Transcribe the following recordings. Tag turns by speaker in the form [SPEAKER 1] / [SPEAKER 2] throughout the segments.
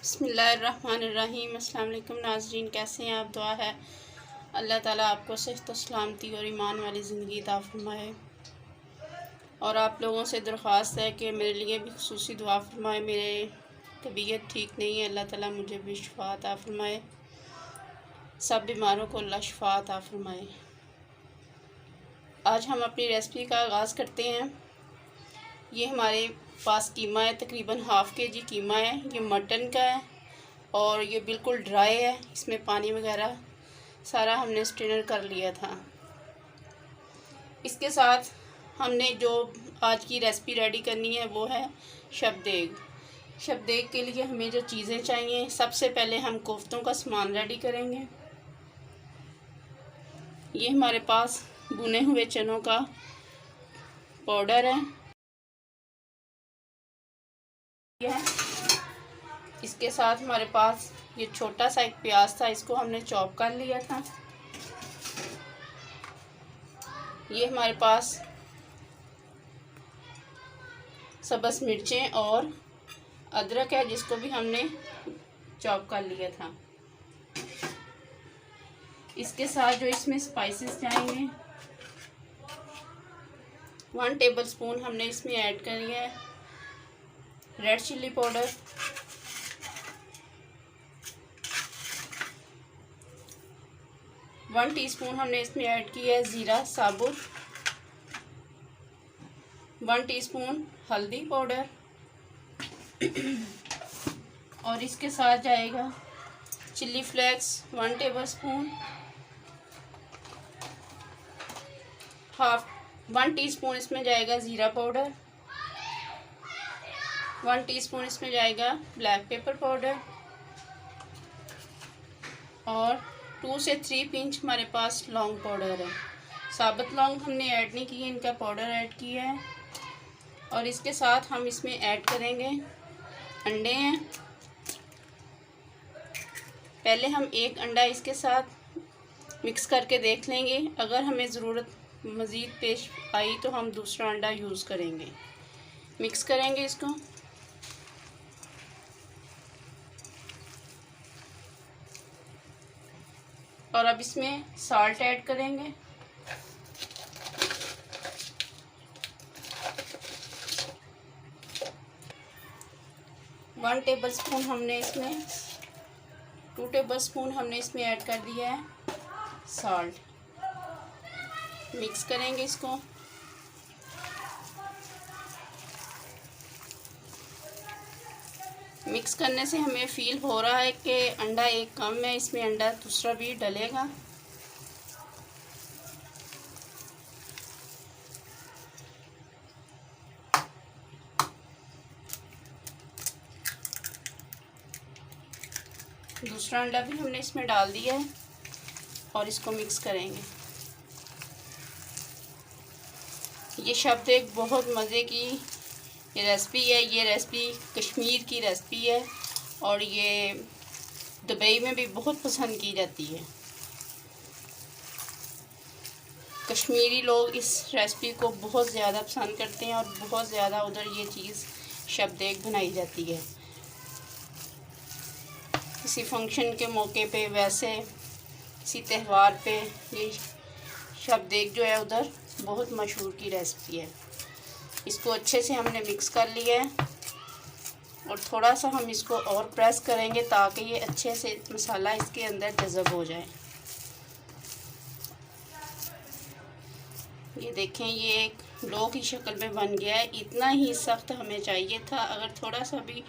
[SPEAKER 1] बिस्मिल्लाहिर्रहमानिर्रहीम। अस्सलाम वालेकुम नाज़रीन, कैसे हैं आप? दुआ है अल्लाह ताला आपको सेहत सलामती और ईमान वाली ज़िंदगी अता फरमाए। और आप लोगों से दरख्वास्त है कि मेरे लिए भी खुसूसी दुआ फरमाए। मेरे तबीयत ठीक नहीं है, अल्लाह ताला मुझे भी शिफा अता फरमाए। सब बीमारों को अल्लाह शिफा अता फरमाए। आज हम अपनी रेसिपी का आगाज़ करते हैं। ये हमारे पास कीमा है, तकरीबन हाफ़ kg कीमा है। ये मटन का है और ये बिल्कुल ड्राई है। इसमें पानी वगैरह सारा हमने स्ट्रेनर कर लिया था। इसके साथ हमने जो आज की रेसिपी रेडी करनी है वो है शबदेग। शबदेग के लिए हमें जो चीज़ें चाहिए, सबसे पहले हम कोफ्तों का सामान रेडी करेंगे। ये हमारे पास भुने हुए चनों का पाउडर है। इसके साथ हमारे पास ये छोटा सा एक प्याज था, इसको हमने चॉप कर लिया था। ये हमारे पास सब्ज़ मिर्चें और अदरक है, जिसको भी हमने चॉप कर लिया था। इसके साथ जो इसमें स्पाइसेस जाएंगे, 1 टेबलस्पून हमने इसमें ऐड करी है रेड चिल्ली पाउडर, 1 टीस्पून हमने इसमें ऐड किया है ज़ीरा साबुत, 1 टीस्पून हल्दी पाउडर और इसके साथ जाएगा चिल्ली फ्लेक्स 1 टेबलस्पून, 1 टीस्पून इसमें जाएगा ज़ीरा पाउडर, 1 टीस्पून इसमें जाएगा ब्लैक पेपर पाउडर और 2 से 3 पिंच हमारे पास लौंग पाउडर है। साबुत लौंग हमने ऐड नहीं की है, इनका पाउडर ऐड किया है। और इसके साथ हम इसमें ऐड करेंगे अंडे हैं। पहले हम एक अंडा इसके साथ मिक्स करके देख लेंगे, अगर हमें ज़रूरत मज़ीद पेश आई तो हम दूसरा अंडा यूज़ करेंगे। मिक्स करेंगे इसको। और अब इसमें साल्ट ऐड करेंगे। वन टेबलस्पून हमने इसमें 2 टेबलस्पून हमने इसमें ऐड कर दिया है साल्ट। मिक्स करेंगे इसको। मिक्स करने से हमें फील हो रहा है कि अंडा एक कम है, इसमें अंडा दूसरा भी डलेगा। दूसरा अंडा भी हमने इसमें डाल दिया है और इसको मिक्स करेंगे। ये शबदेग बहुत मज़े की ये रेसिपी है। ये रेसिपी कश्मीर की रेसिपी है और ये दुबई में भी बहुत पसंद की जाती है। कश्मीरी लोग इस रेसिपी को बहुत ज़्यादा पसंद करते हैं और बहुत ज़्यादा उधर ये चीज़ शबदेग बनाई जाती है। किसी फंक्शन के मौके पे, वैसे किसी त्यौहार पे ये शबदेग जो है उधर बहुत मशहूर की रेसिपी है। इसको अच्छे से हमने मिक्स कर लिया है और थोड़ा सा हम इसको और प्रेस करेंगे ताकि ये अच्छे से मसाला इसके अंदर जज़ब हो जाए। ये देखें, ये एक डो की शक्ल में बन गया है। इतना ही सख्त हमें चाहिए था। अगर थोड़ा सा भी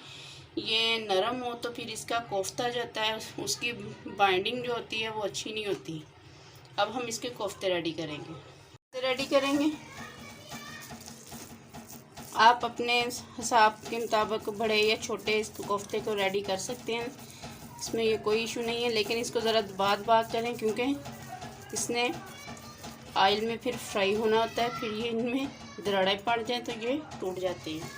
[SPEAKER 1] ये नरम हो तो फिर इसका कोफ्ता जो होता है उसकी बाइंडिंग जो होती है वो अच्छी नहीं होती। अब हम इसके कोफ्ते रेडी करेंगे। आप अपने हिसाब के मुताबिक बड़े या छोटे इस कोफ्ते को रेडी कर सकते हैं, इसमें ये कोई इशू नहीं है। लेकिन इसको ज़रा दबा करें क्योंकि इसने ऑयल में फिर फ्राई होना होता है। फिर ये इनमें दराड़े पड़ जाए तो ये टूट जाते हैं।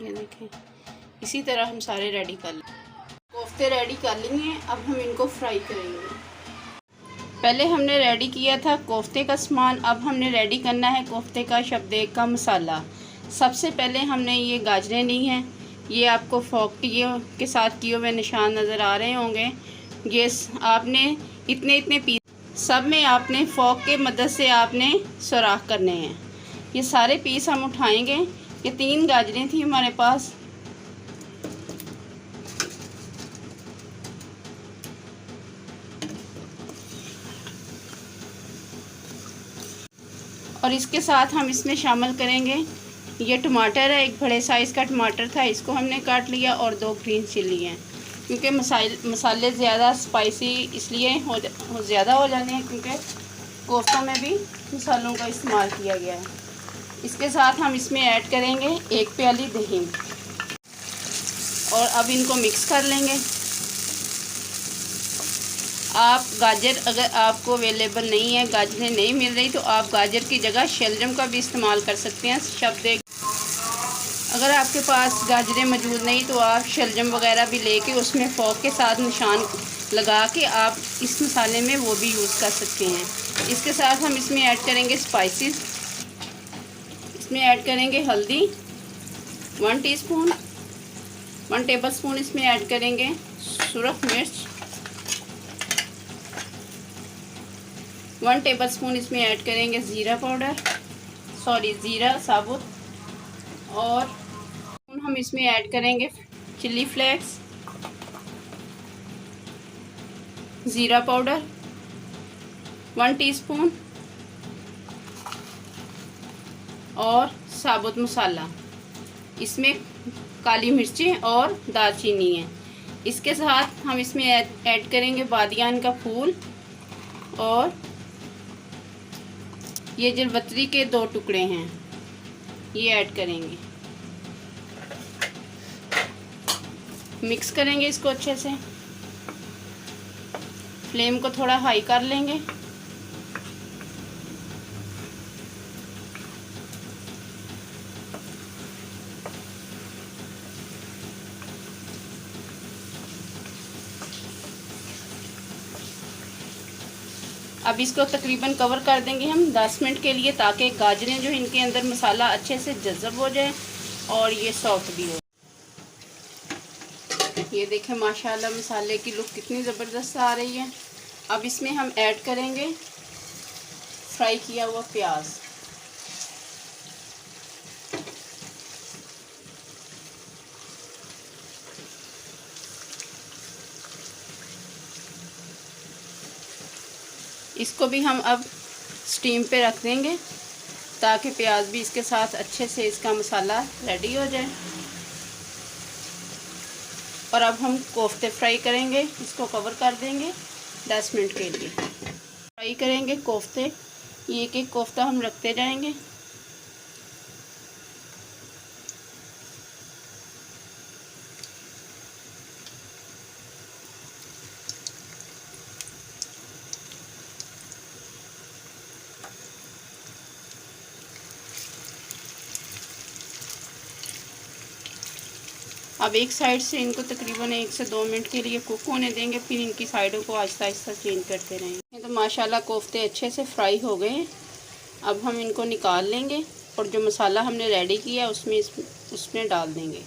[SPEAKER 1] ये देखें, इसी तरह हम सारे रेडी कर लें। कोफ्ते रेडी कर लिए हैं, अब हम इनको फ्राई करेंगे। पहले हमने रेडी किया था कोफ्ते का सामान, अब हमने रेडी करना है कोफ्ते का शबदेग का मसाला। सबसे पहले हमने ये गाजरें ली हैं, ये आपको फोक के साथ किए हुए निशान नज़र आ रहे होंगे। ये आपने इतने इतने पीस सब में आपने फोक के मदद से आपने सुराख करने हैं। ये सारे पीस हम उठाएंगे। ये 3 गाजरें थी हमारे पास। और इसके साथ हम इसमें शामिल करेंगे, ये टमाटर है, एक बड़े साइज़ का टमाटर था, इसको हमने काट लिया, और 2 ग्रीन चिली हैं। क्योंकि मसाले ज़्यादा स्पाइसी इसलिए ज़्यादा हो जाते हैं क्योंकि कोफ्तों में भी मसालों का इस्तेमाल किया गया है। इसके साथ हम इसमें ऐड करेंगे 1 प्याली दही, और अब इनको मिक्स कर लेंगे। आप गाजर अगर आपको अवेलेबल नहीं है, गाजरें नहीं मिल रही, तो आप गाजर की जगह शलजम का भी इस्तेमाल कर सकते हैं। शबदेग अगर आपके पास गाजरें मौजूद नहीं तो आप शलजम वगैरह भी लेके उसमें फोक के साथ निशान लगा के आप इस मसाले में वो भी यूज़ कर सकते हैं। इसके साथ हम इसमें ऐड करेंगे स्पाइसेस। इसमें ऐड करेंगे हल्दी 1 टीस्पून, 1 टेबलस्पून इसमें ऐड करेंगे सुरख मिर्च, 1 टेबलस्पून इसमें ऐड करेंगे ज़ीरा पाउडर, ज़ीरा साबुत, और हम इसमें ऐड करेंगे चिली फ्लेक्स, ज़ीरा पाउडर 1 टीस्पून, और साबुत मसाला। इसमें काली मिर्चें और दालचीनी है। इसके साथ हम इसमें ऐड करेंगे बादियान का फूल, और ये जलवतरी के 2 टुकड़े हैं, ये ऐड करेंगे। मिक्स करेंगे इसको अच्छे से। फ्लेम को थोड़ा हाई कर लेंगे। अब इसको तकरीबन कवर कर देंगे हम 10 मिनट के लिए, ताकि गाजरें जो इनके अंदर मसाला अच्छे से जज़ब हो जाए और ये सॉफ्ट भी हो। ये देखें माशाल्लाह मसाले की लुक कितनी ज़बरदस्त आ रही है। अब इसमें हम ऐड करेंगे फ्राई किया हुआ प्याज। इसको भी हम अब स्टीम पे रख देंगे ताकि प्याज भी इसके साथ अच्छे से इसका मसाला रेडी हो जाए। और अब हम कोफ्ते फ्राई करेंगे, इसको कवर कर देंगे 10 मिनट के लिए। फ्राई करेंगे कोफ्ते, ये एक कोफ्ता हम रखते जाएंगे। अब एक साइड से इनको तकरीबन 1 से 2 मिनट के लिए कुक होने देंगे, फिर इनकी साइडों को आहिस्ता आहिस्ता चेंज करते रहेंगे। तो माशाल्लाह कोफ्ते अच्छे से फ्राई हो गए हैं। अब हम इनको निकाल लेंगे और जो मसाला हमने रेडी किया उसमें डाल देंगे।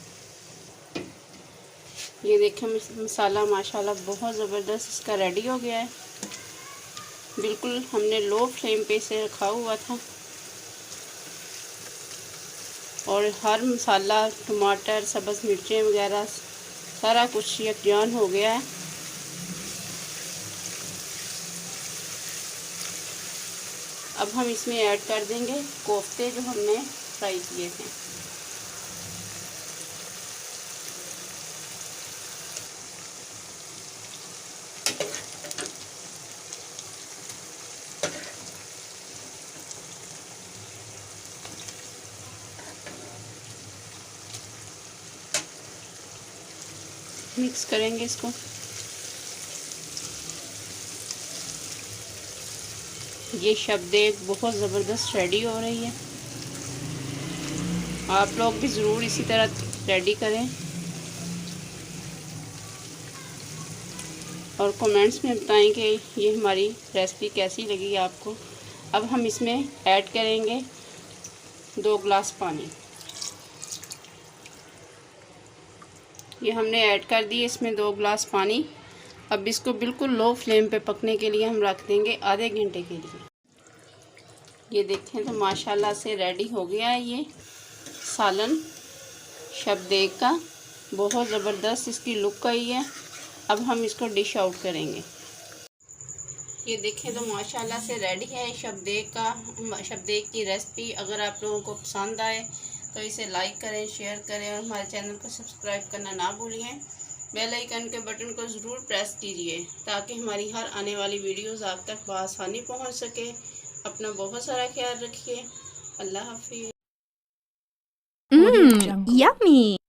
[SPEAKER 1] ये देखें मसाला माशाल्लाह बहुत ज़बरदस्त इसका रेडी हो गया है। बिल्कुल हमने लो फ्लेम पे इसे रखा हुआ था और हर मसाला, टमाटर, सब्ज़ मिर्चें वगैरह सारा कुछ यकजान हो गया है। अब हम इसमें ऐड कर देंगे कोफ्ते जो हमने फ्राई किए थे। मिक्स करेंगे इसको। ये शबदेग बहुत ज़बरदस्त रेडी हो रही है। आप लोग भी ज़रूर इसी तरह रेडी करें। और कमेंट्स में बताएं कि ये हमारी रेसिपी कैसी लगी आपको। अब हम इसमें ऐड करेंगे 2 गिलास पानी। ये हमने ऐड कर दी इसमें 2 गिलास पानी। अब इसको बिल्कुल लो फ्लेम पे पकने के लिए हम रख देंगे आधे घंटे के लिए। ये देखें तो माशाल्लाह से रेडी हो गया है ये सालन शबदेग का। बहुत ज़बरदस्त इसकी लुक आई है। अब हम इसको डिश आउट करेंगे। ये देखें तो माशाल्लाह से रेडी है शबदेग की रेसिपी। अगर आप लोगों को पसंद आए तो इसे लाइक करें, शेयर करें और हमारे चैनल को सब्सक्राइब करना ना भूलिए। बेल आइकन के बटन को ज़रूर प्रेस कीजिए ताकि हमारी हर आने वाली वीडियोस आप तक बआसानी पहुंच सके। अपना बहुत सारा ख्याल रखिए। अल्लाह हाफिज़।
[SPEAKER 2] Yummy!